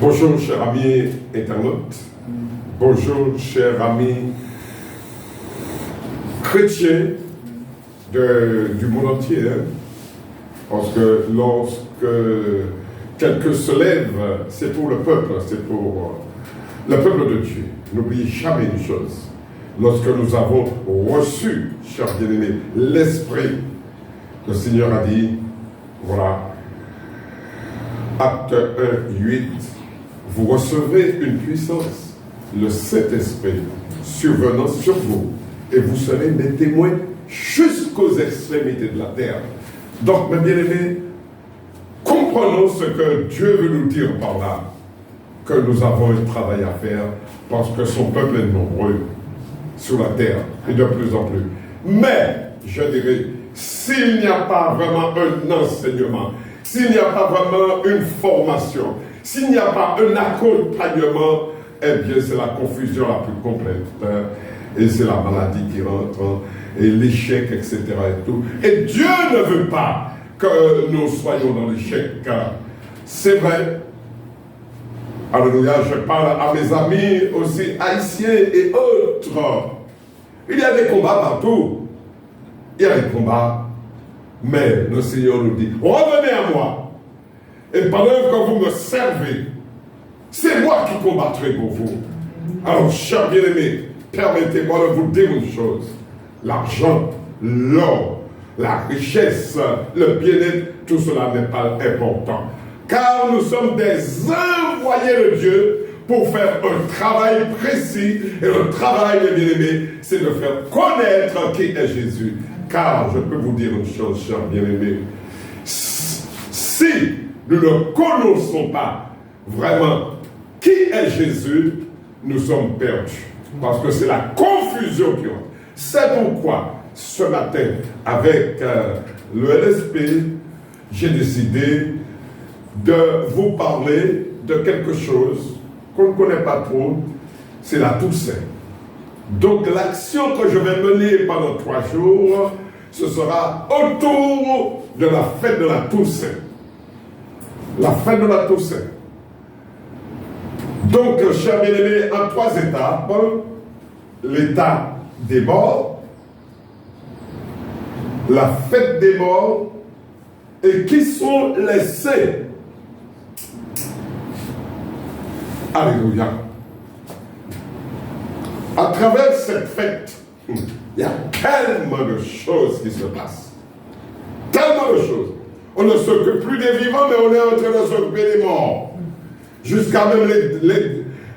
Bonjour, chers amis internautes. Bonjour, chers amis chrétiens du monde entier. Parce que lorsque quelqu'un se lève, c'est pour le peuple, c'est pour le peuple de Dieu. N'oubliez jamais une chose. Lorsque nous avons reçu, chers bien-aimés, l'Esprit, le Seigneur a dit, voilà, Acte 1, 8, vous recevez une puissance, le Saint-Esprit, survenant sur vous, et vous serez mes témoins jusqu'aux extrémités de la terre. Donc, mes bien-aimés, comprenons ce que Dieu veut nous dire par là, que nous avons un travail à faire, parce que son peuple est nombreux sur la terre, et de plus en plus. Mais, je dirais, s'il n'y a pas vraiment un enseignement, s'il n'y a pas vraiment une formation, s'il n'y a pas un accompagnement, eh bien c'est la confusion la plus complète. Et c'est la maladie qui rentre, et l'échec, etc. Et tout. Et Dieu ne veut pas que nous soyons dans l'échec. C'est vrai. Alléluia, je parle à mes amis aussi haïtiens et autres. Il y a des combats partout. Il y a des combats. Mais le Seigneur nous dit, revenez à moi. Et pendant que vous me servez, c'est moi qui combattrai pour vous. Alors, chers bien-aimés, permettez-moi de vous dire une chose. L'argent, l'or, la richesse, le bien-être, tout cela n'est pas important. Car nous sommes des envoyés de Dieu pour faire un travail précis. Et le travail, mes bien-aimés, c'est de faire connaître qui est Jésus. Car je peux vous dire une chose, chers bien-aimés. Si nous ne connaissons pas vraiment qui est Jésus, nous sommes perdus. Parce que c'est la confusion qui entre. C'est pourquoi, ce matin, avec le LSP, j'ai décidé de vous parler de quelque chose qu'on ne connaît pas trop, c'est la Toussaint. Donc l'action que je vais mener pendant 3 jours, ce sera autour de la fête de la Toussaint. La fête de la Toussaint. Donc, chers bien-aimés, en 3 étapes, l'état des morts, la fête des morts, et qui sont les saints. Alléluia. À travers cette fête, il y a tellement de choses qui se passent. Tellement de choses. On ne s'occupe plus des vivants, mais on est en train de s'occuper des morts. Jusqu'à même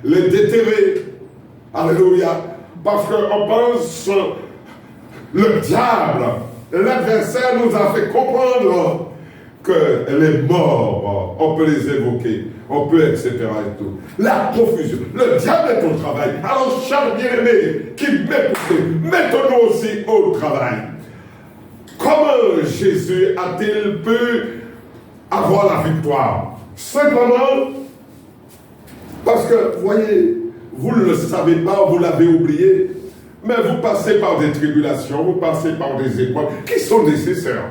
les déterrer. Alléluia. Parce qu'on pense, le diable, l'adversaire nous a fait comprendre que les morts, on peut les évoquer, on peut, etc. et tout. La confusion. Le diable est au travail. Alors, chers bien-aimés, qui m'écoutez, mettons-nous aussi au travail. Comment Jésus a-t-il pu avoir la victoire? Simplement parce que, voyez, vous ne le savez pas, vous l'avez oublié, mais vous passez par des tribulations, vous passez par des épreuves qui sont nécessaires.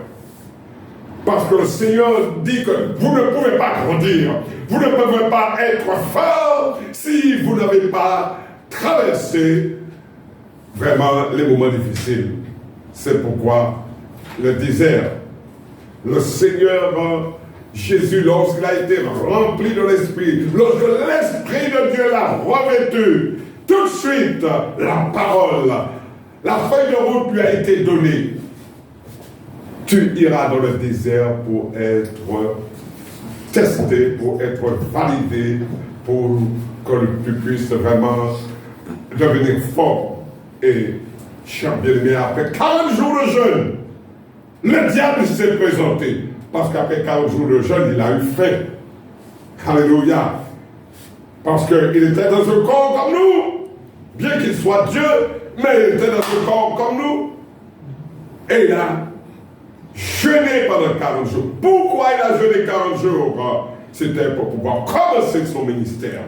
Parce que le Seigneur dit que vous ne pouvez pas grandir, vous ne pouvez pas être fort si vous n'avez pas traversé vraiment les moments difficiles. C'est pourquoi le désert, le Seigneur Jésus, lorsqu'il a été rempli de l'Esprit, lorsque l'Esprit de Dieu l'a revêtu, tout de suite, la parole, la feuille de route lui a été donnée. Tu iras dans le désert pour être testé, pour être validé, pour que tu puisses vraiment devenir fort. Et, cher bien-aimé, après 40 jours de jeûne, le diable s'est présenté. Parce qu'après 40 jours de jeûne, il a eu faim. Alléluia. Parce qu'il était dans un corps comme nous. Bien qu'il soit Dieu, mais il était dans un corps comme nous. Et il a jeûné pendant 40 jours. Pourquoi il a jeûné 40 jours? C'était pour pouvoir commencer son ministère.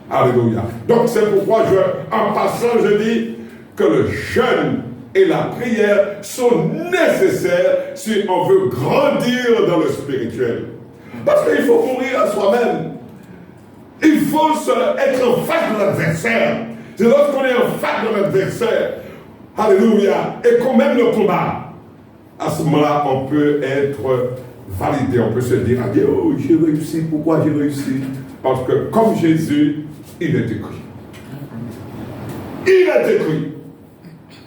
Alléluia. Donc c'est pourquoi, en passant, je dis que le jeûne et la prière sont nécessaires si on veut grandir dans le spirituel. Parce qu'il faut mourir à soi-même. Il faut être en face de l'adversaire. C'est lorsqu'on est en face de l'adversaire, alléluia, et qu'on mène le combat, à ce moment-là, on peut être validé. On peut se dire à Dieu, oh, j'ai réussi. Pourquoi j'ai réussi? Parce que comme Jésus, il est écrit. Il est écrit.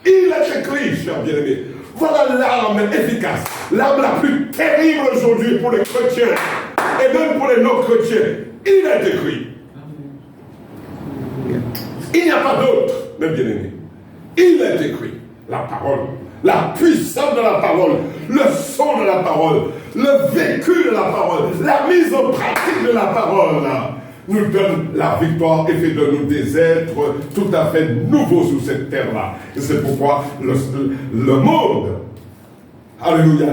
Il est écrit, cher bien-aimé. Voilà l'arme efficace, l'arme la plus terrible aujourd'hui pour les chrétiens et même pour les non-chrétiens. Il est écrit. Il n'y a pas d'autre, mes bien-aimés. Il est écrit. La parole, la puissance de la parole, le son de la parole, le vécu de la parole, la mise en pratique de la parole, nous donne la victoire et fait de nous des êtres tout à fait nouveaux sur cette terre-là. Et c'est pourquoi le monde, alléluia,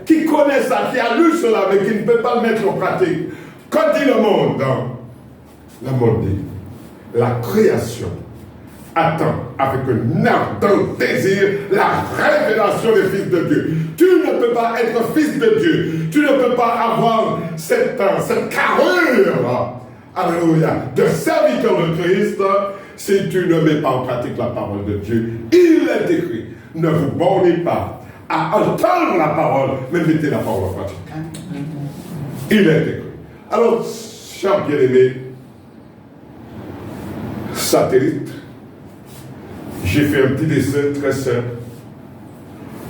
qui connaît ça, qui a lu cela, mais qui ne peut pas le mettre en pratique, quand dit le monde dit, la création attend avec un ardent désir la révélation des fils de Dieu. Tu ne peux pas être fils de Dieu, tu ne peux pas avoir cette carrure, alléluia, de serviteur de Christ, si tu ne mets pas en pratique la parole de Dieu. Il est écrit, ne vous bornez pas à entendre la parole, mais mettez la parole en pratique. Il est écrit. Alors, chers bien-aimés, satellite, j'ai fait un petit dessin très simple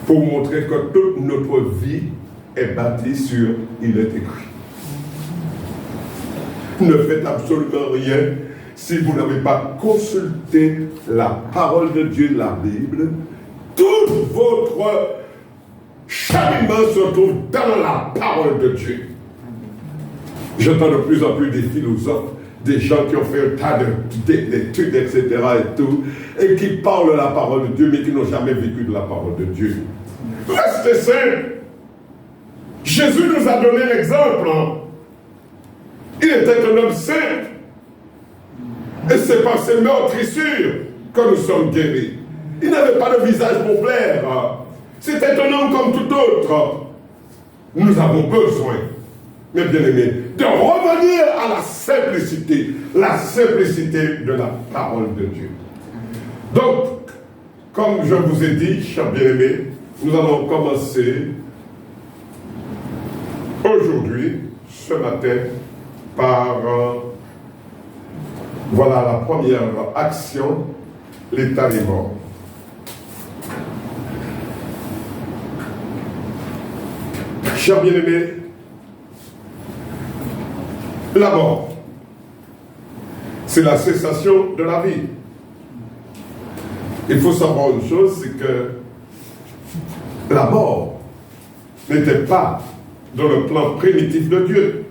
pour montrer que toute notre vie est bâtie sur il est écrit. Ne faites absolument rien si vous n'avez pas consulté la parole de Dieu, la Bible. Tout votre cheminement se trouve dans la parole de Dieu. J'entends de plus en plus des philosophes, des gens qui ont fait un tas d'études, etc. et tout, et qui parlent la parole de Dieu, mais qui n'ont jamais vécu de la parole de Dieu. Restez simple. Jésus nous a donné l'exemple. Il était un homme simple. Et c'est par ses meurtrissures que nous sommes guéris. Il n'avait pas de visage pour plaire. C'était un homme comme tout autre. Nous avons besoin, mes bien-aimés, de revenir à la simplicité de la parole de Dieu. Donc, comme je vous ai dit, chers bien-aimés, nous allons commencer aujourd'hui, ce matin, par, voilà la première action, l'état des morts. Chers bien-aimés, la mort, c'est la cessation de la vie. Il faut savoir une chose, c'est que la mort n'était pas dans le plan primitif de Dieu,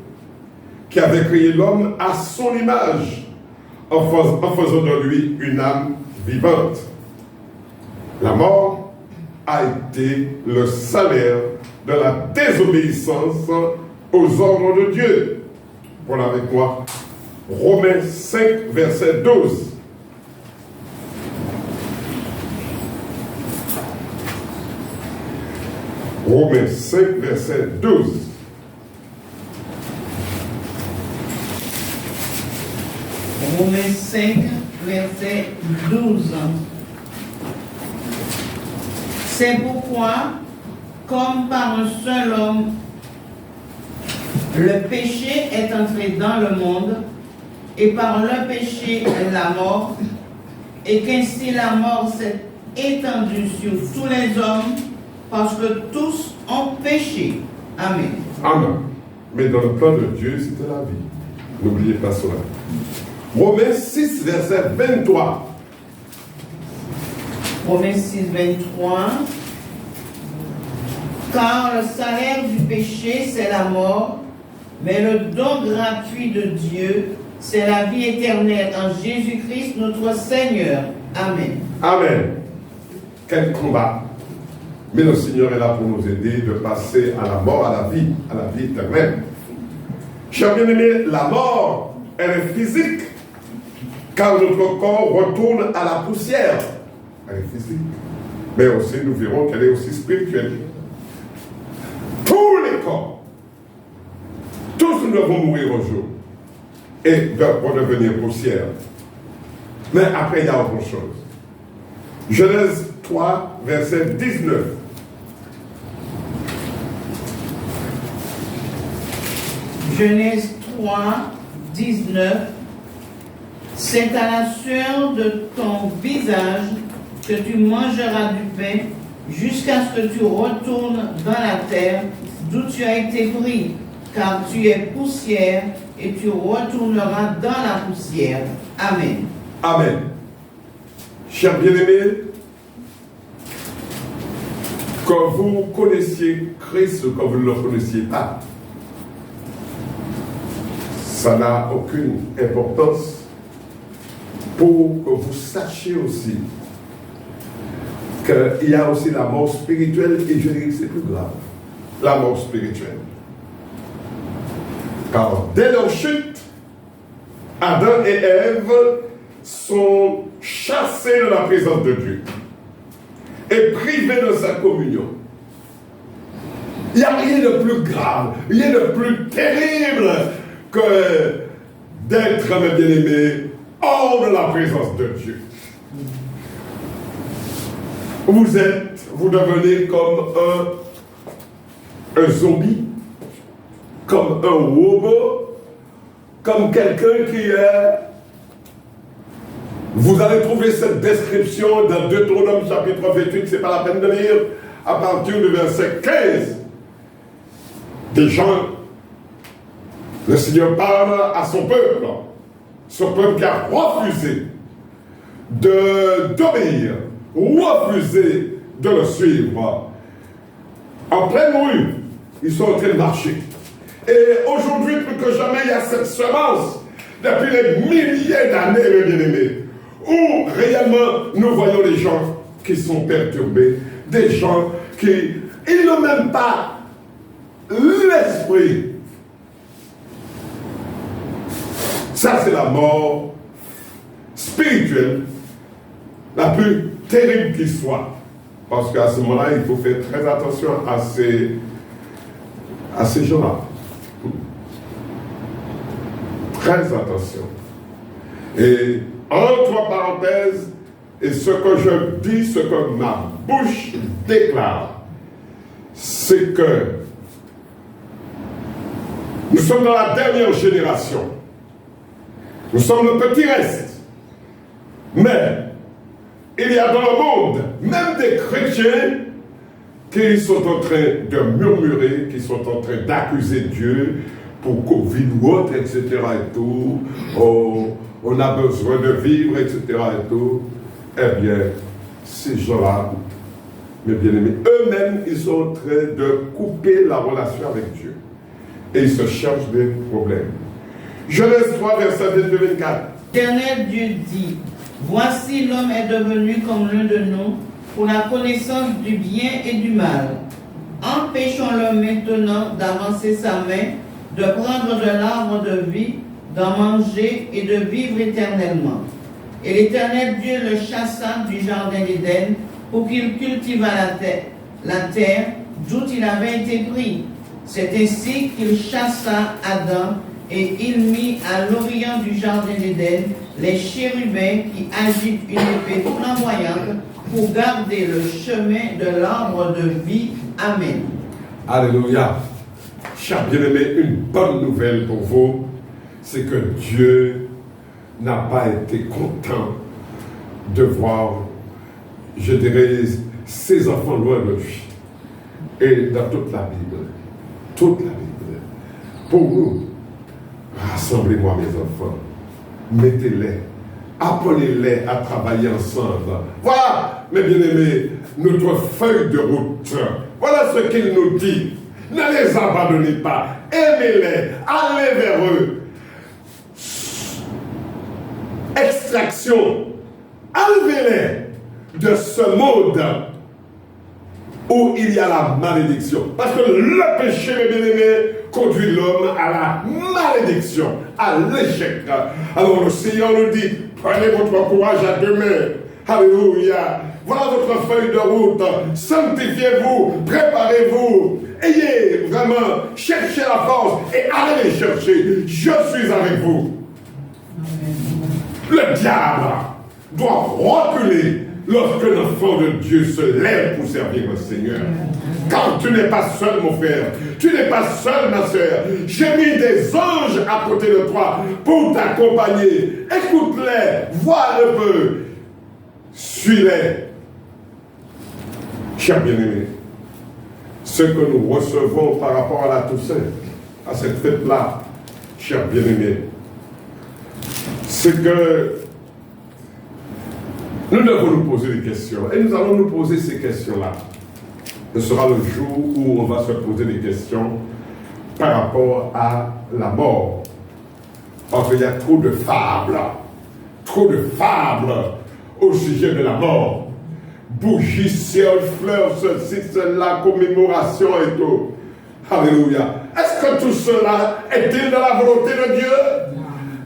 qui avait créé l'homme à son image, en faisant de lui une âme vivante. La mort a été le salaire de la désobéissance aux ordres de Dieu. Voilà avec moi Romains 5, verset 12. Romains 5, verset 12. Romains 5, verset 12. C'est pourquoi, comme par un seul homme, le péché est entré dans le monde, et par le péché la mort, et qu'ainsi la mort s'est étendue sur tous les hommes, parce que tous ont péché. Amen. Amen. Mais dans le plan de Dieu, c'était la vie. N'oubliez pas cela. Romains 6, verset 23. Romains 6, 23. Car le salaire du péché, c'est la mort, mais le don gratuit de Dieu, c'est la vie éternelle en Jésus-Christ, notre Seigneur. Amen. Amen. Quel combat. Mais le Seigneur est là pour nous aider de passer à la mort, à la vie éternelle. Chers bien-aimés, la mort, elle est physique, car notre corps retourne à la poussière. Elle est physique. Mais aussi, nous verrons qu'elle est aussi spirituelle. Tous les corps, tous nous devons mourir un jour. et vont devenir poussière. Mais après, il y a autre chose. Genèse 3, verset 19. Genèse 3, 19. C'est à la sueur de ton visage que tu mangeras du pain jusqu'à ce que tu retournes dans la terre d'où tu as été pris, car tu es poussière et tu retourneras dans la poussière. Amen. Amen. Chers bien-aimés, que vous connaissiez Christ ou que vous ne le connaissiez pas, ça n'a aucune importance pour que vous sachiez aussi qu'il y a aussi la mort spirituelle et je dirais que c'est plus grave, la mort spirituelle. Car dès leur chute, Adam et Ève sont chassés de la présence de Dieu et privés de sa communion. Il n'y a rien de plus grave, rien de plus terrible que d'être, mes bien-aimés, hors de la présence de Dieu. Vous devenez comme un zombie, comme un robot, comme quelqu'un qui est... Vous allez trouver cette description dans Deutéronome chapitre 28, c'est pas la peine de lire, à partir du verset 15. Des gens, le Seigneur parle à son peuple qui a refusé d'obéir, refusé de le suivre. En pleine rue, ils sont en train de marcher. Et aujourd'hui, plus que jamais, il y a cette semence, depuis les milliers d'années, mes bien-aimés, où réellement nous voyons les gens qui sont perturbés, des gens qui, ils n'ont même pas l'esprit. Ça, c'est la mort spirituelle la plus terrible qui soit. Parce qu'à ce moment-là, il faut faire très attention à ces gens-là. Très attention. Et entre parenthèses, et ce que je dis, ce que ma bouche déclare, c'est que nous sommes dans la dernière génération. Nous sommes le petit reste. Mais il y a dans le monde même des chrétiens qui sont en train de murmurer, qui sont en train d'accuser Dieu pour Covid ou autre, etc. et tout. Oh, on a besoin de vivre, etc. et tout. Eh bien, ces gens-là, mes bien-aimés, eux-mêmes, ils sont en train de couper la relation avec Dieu. Et ils se cherchent des problèmes. Genèse 3, verset 22-24. L'Éternel Dieu dit, voici l'homme est devenu comme l'un de nous pour la connaissance du bien et du mal. Empêchons-le maintenant d'avancer sa main, de prendre de l'arbre de vie, d'en manger et de vivre éternellement. Et l'Éternel Dieu le chassa du jardin d'Éden pour qu'il cultivât la terre d'où il avait été pris. C'est ainsi qu'il chassa Adam et il mit à l'orient du jardin d'Éden les chérubins qui agitent une épée flamboyante pour garder le chemin de l'arbre de vie. Amen. Alléluia. Chers bien-aimés, une bonne nouvelle pour vous, c'est que Dieu n'a pas été content de voir, je dirais, ses enfants loin de lui. Et dans toute la Bible, pour nous, rassemblez-moi mes enfants, mettez-les, appelez-les à travailler ensemble. Voilà, mes bien-aimés, notre feuille de route. Voilà ce qu'il nous dit. Ne les abandonnez pas, aimez-les, allez vers eux. Extraction, enlevez-les de ce monde où il y a la malédiction. Parce que le péché, mes bien-aimés, conduit l'homme à la malédiction, à l'échec. Alors le Seigneur nous dit, prenez votre courage à deux mains. Alléluia. Voilà votre feuille de route. Sanctifiez-vous, préparez-vous. Ayez vraiment, cherchez la force et allez les chercher. Je suis avec vous. Le diable doit reculer lorsque l'enfant de Dieu se lève pour servir le Seigneur. Car tu n'es pas seul, mon frère. Tu n'es pas seul, ma soeur. J'ai mis des anges à côté de toi pour t'accompagner. Écoute-les, vois un peu. Suis-les. Chers bien-aimés, ce que nous recevons par rapport à la Toussaint, à cette fête-là, chers bien-aimés, c'est que nous devons nous poser des questions. Et nous allons nous poser ces questions-là. Ce sera le jour où on va se poser des questions par rapport à la mort. Parce qu'il y a trop de fables au sujet de la mort. Bougies, ciel, fleurs, ceci, cela, commémoration et tout. Alléluia. Est-ce que tout cela est-il dans la volonté de Dieu?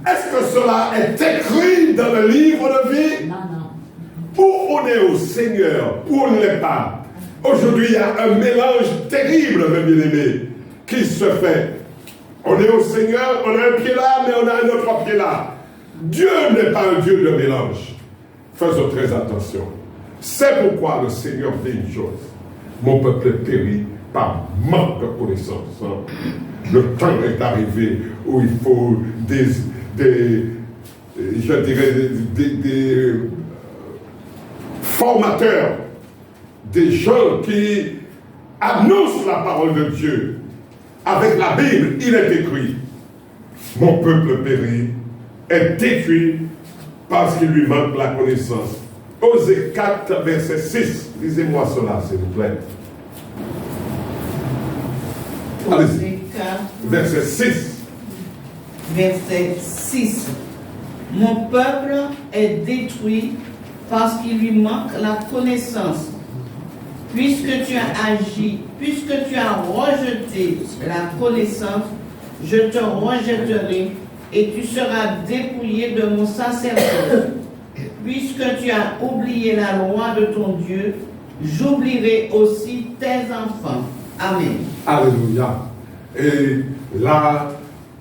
Est-ce que cela est écrit dans le livre de vie? Ou on est au Seigneur, ou on ne l'est pas. Aujourd'hui, il y a un mélange terrible, mes bien-aimés, qui se fait. On est au Seigneur, on a un pied là, mais on a un autre pied là. Dieu n'est pas un Dieu de mélange. Faisons très attention. C'est pourquoi le Seigneur dit une chose. Mon peuple périt par manque de connaissance. Le temps est arrivé où il faut des formateurs, des gens qui annoncent la parole de Dieu. Avec la Bible, il est écrit, mon peuple périt, est détruit parce qu'il lui manque la connaissance. Osée 4, verset 6. Lisez-moi cela, s'il vous plaît. Allez-y. Verset 6. Verset 6. Mon peuple est détruit parce qu'il lui manque la connaissance. Puisque tu as agi, puisque tu as rejeté la connaissance, je te rejetterai et tu seras dépouillé de mon sacerdoce. Puisque tu as oublié la loi de ton Dieu, j'oublierai aussi tes enfants. Amen. Alléluia. Et là,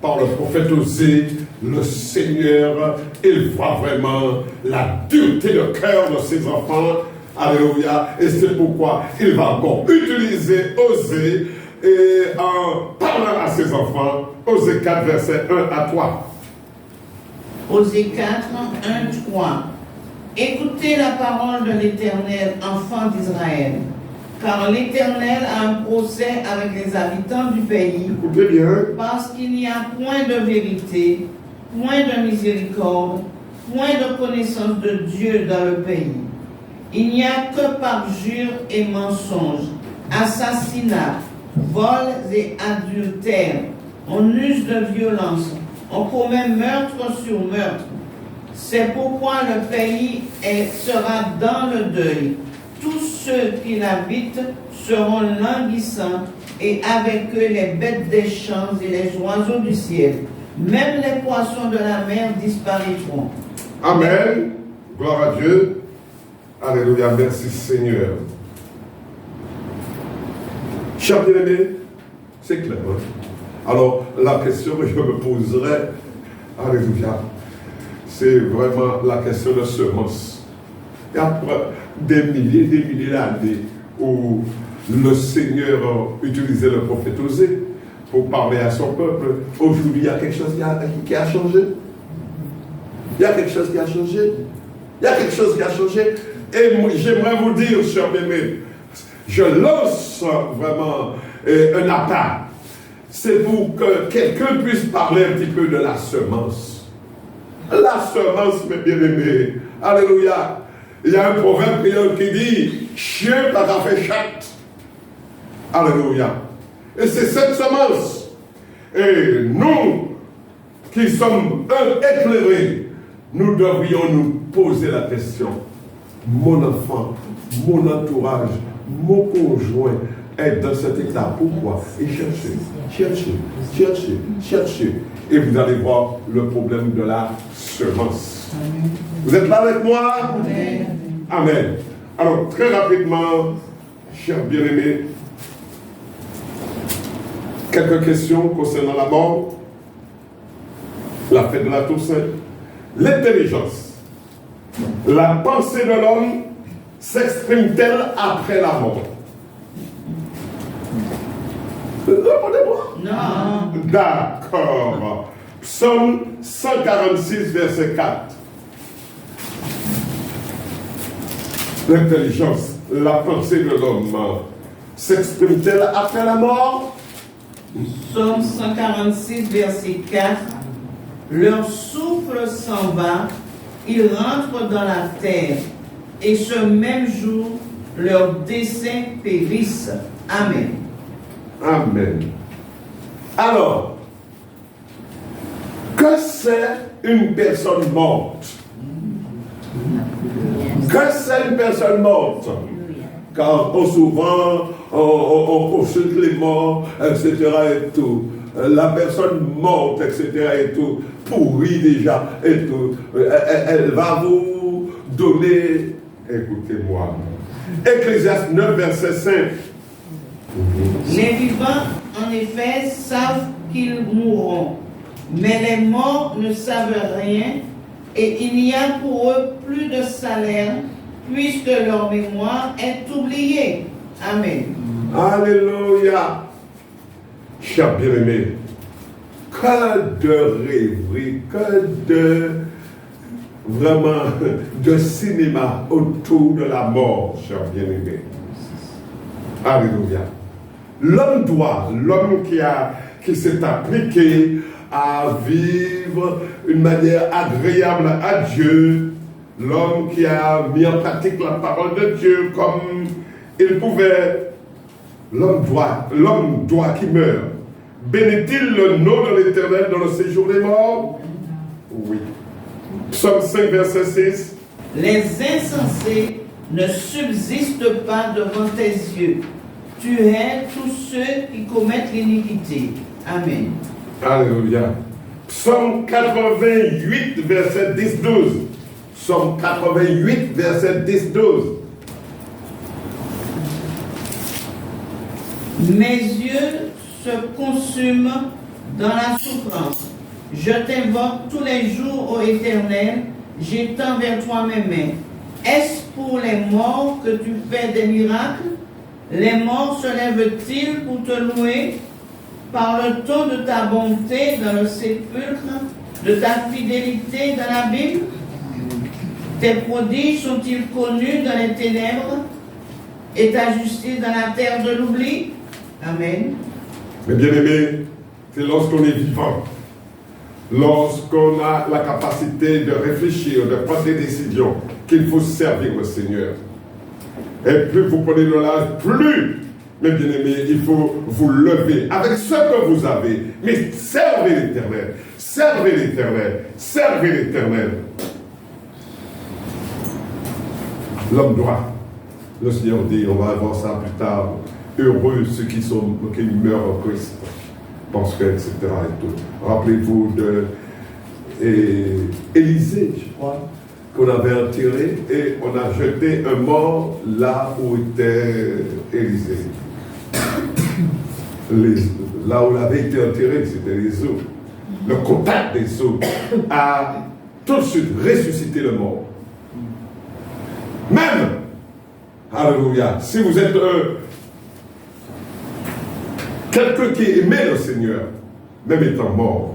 par le prophète Osée, le Seigneur, il voit vraiment la dureté de cœur de ses enfants. Alléluia. Et c'est pourquoi il va encore utiliser Osée et en parlant à ses enfants. Osée 4, verset 1 à 3. Osée 4, 1, 3. Écoutez la parole de l'Éternel, enfants d'Israël, car l'Éternel a un procès avec les habitants du pays. Écoutez bien. Parce qu'il n'y a point de vérité, point de miséricorde, point de connaissance de Dieu dans le pays. Il n'y a que parjure et mensonge, assassinat, vols et adultères. On use de violence, on commet meurtre sur meurtre. C'est pourquoi le pays sera dans le deuil. Tous ceux qui l'habitent seront languissants, et avec eux les bêtes des champs et les oiseaux du ciel. Même les poissons de la mer disparaîtront. Amen. Gloire à Dieu. Alléluia. Merci Seigneur. Chers bien-aimés, c'est clair. Hein? Alors, la question que je me poserai, alléluia, c'est vraiment la question de semence. Et après des milliers d'années où le Seigneur utilisait le prophète Osée pour parler à son peuple, aujourd'hui il y a quelque chose qui a changé. Il y a quelque chose qui a changé. Il y a quelque chose qui a changé. Et j'aimerais vous dire, chers bien-aimés, je lance vraiment un appel. C'est pour que quelqu'un puisse parler un petit peu de la semence. La semence, mes bien-aimés. Alléluia. Il y a un proverbe qui dit « Chien par la fait chatte ». Alléluia. Et c'est cette semence. Et nous, qui sommes éclairés, nous devrions nous poser la question. Mon enfant, mon entourage, mon conjoint est dans cet état. Pourquoi? Et cherchez. Et vous allez voir le problème de la semence. Amen. Vous êtes là avec moi? Amen. Amen. Alors, très rapidement, chers bien-aimés, quelques questions concernant la mort, la fête de la Toussaint, l'intelligence. La pensée de l'homme s'exprime-t-elle après la mort? Répondez-moi. Non. D'accord. Psaume 146, verset 4. L'intelligence, la pensée de l'homme s'exprime-t-elle après la mort? Psaume 146, verset 4. Leur souffle s'en va, ils rentrent dans la terre, et ce même jour, leurs desseins périssent. Amen. Amen. Alors, que c'est une personne morte? Que c'est une personne morte? Car souvent, on consulte les morts, etc. et tout. La personne morte, etc. et tout, pourrie déjà, et tout. Elle va vous donner, écoutez-moi, Ecclésiaste 9, verset 5. Les vivants, en effet, savent qu'ils mourront, mais les morts ne savent rien, et il n'y a pour eux plus de salaire, puisque leur mémoire est oubliée. Amen. Alléluia. Chers bien-aimés, que de rêverie, que de vraiment de cinéma autour de la mort, chers bien-aimés. Alléluia. L'homme qui s'est appliqué à vivre une manière agréable à Dieu, l'homme qui a mis en pratique la parole de Dieu comme il pouvait, l'homme droit qui meurt, bénit-il le nom de l'Éternel dans le séjour des morts? Oui. Psaume 5, verset 6. Les insensés ne subsistent pas devant tes yeux. Tu hais tous ceux qui commettent l'iniquité. Amen. Alléluia. Psaume 88, verset 10-12. Psaume 88, verset 10-12. Mes yeux se consument dans la souffrance. Je t'invoque tous les jours, ô Éternel, j'étends vers toi mes mains. Est-ce pour les morts que tu fais des miracles? Les morts se lèvent-ils pour te louer? Parle-t-on de ta bonté dans le sépulcre, de ta fidélité dans la Bible? Tes prodiges sont-ils connus dans les ténèbres et ta justice dans la terre de l'oubli? Amen. Mais bien aimé, c'est lorsqu'on est vivant, lorsqu'on a la capacité de réfléchir, de prendre des décisions, qu'il faut servir le Seigneur. Et plus vous prenez de l'âge, plus, mes bien-aimés, il faut vous lever avec ce que vous avez. Mais servez l'Éternel, servez l'Éternel, servez l'Éternel. L'homme droit, le Seigneur dit, on va voir ça plus tard, heureux ceux qui meurent en Christ, parce que, etc. et tout. Rappelez-vous de Élisée, je crois, qu'on avait enterré et on a jeté un mort là où était Élisée. Là où il avait été enterré, c'était les eaux. Le contact des eaux a tout de suite ressuscité le mort. Même, alléluia, si vous êtes quelqu'un qui aimait le Seigneur, même étant mort,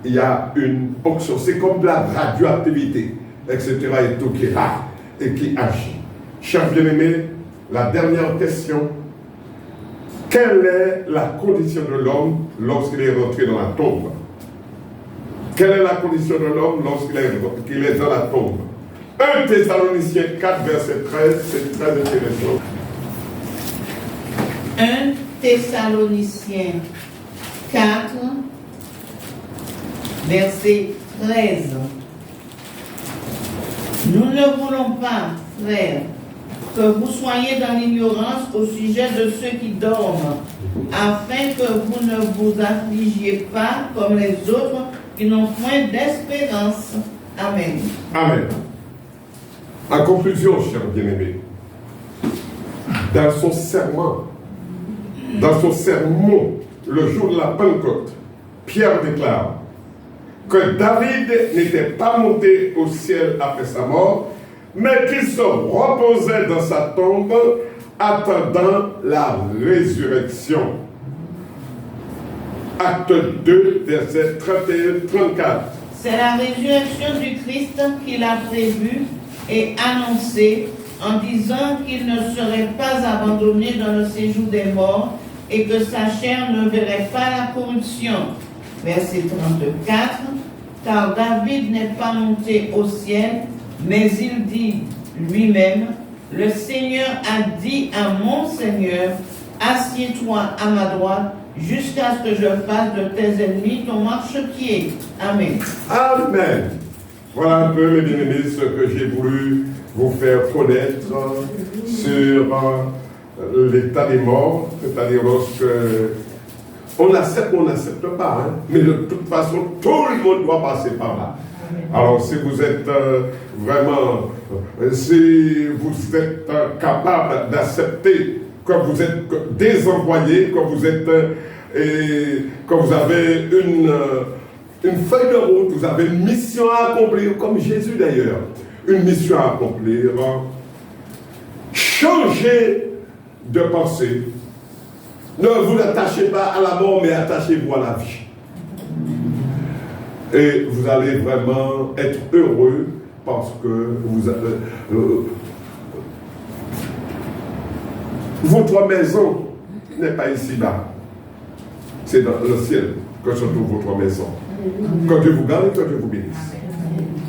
il y a une onction, c'est comme de la radioactivité, etc. et tout qui est là et qui agit. Chers bien-aimés, la dernière question, quelle est la condition de l'homme lorsqu'il est rentré dans la tombe? Quelle est la condition de l'homme lorsqu'il est dans la tombe? 1 Thessaloniciens 4, verset 13, c'est très intéressant. 1 Thessaloniciens 4, verset 13. Nous ne voulons pas, frères, que vous soyez dans l'ignorance au sujet de ceux qui dorment, afin que vous ne vous affligiez pas comme les autres qui n'ont point d'espérance. Amen. Amen. En conclusion, chers bien-aimés, dans son serment, le jour de la Pentecôte, Pierre déclare que David n'était pas monté au ciel après sa mort, mais qu'il se reposait dans sa tombe, attendant la résurrection. Acte 2, versets 31-34. C'est la résurrection du Christ qu'il a prévue et annoncée en disant qu'il ne serait pas abandonné dans le séjour des morts et que sa chair ne verrait pas la corruption. Verset 34. Car David n'est pas monté au ciel, mais il dit lui-même, le Seigneur a dit à mon Seigneur, assieds-toi à ma droite, jusqu'à ce que je fasse de tes ennemis ton marchepied. Amen. Amen. Voilà un peu, mes bien-aimés, ce que j'ai voulu vous faire connaître sur l'état des morts, c'est-à-dire lorsque on accepte ou on n'accepte pas, hein, mais de toute façon, tout le monde doit passer par là. Alors, si vous êtes vraiment, si vous êtes capable d'accepter que vous êtes désenvoyé, que vous êtes que vous avez une feuille de route, vous avez une mission à accomplir, comme Jésus d'ailleurs, une mission à accomplir, changez de pensée. Ne vous attachez pas à la mort, mais attachez-vous à la vie. Et vous allez vraiment être heureux parce que vous avez, votre maison n'est pas ici-bas. C'est dans le ciel que se trouve votre maison. Que Dieu vous garde et que Dieu vous bénisse.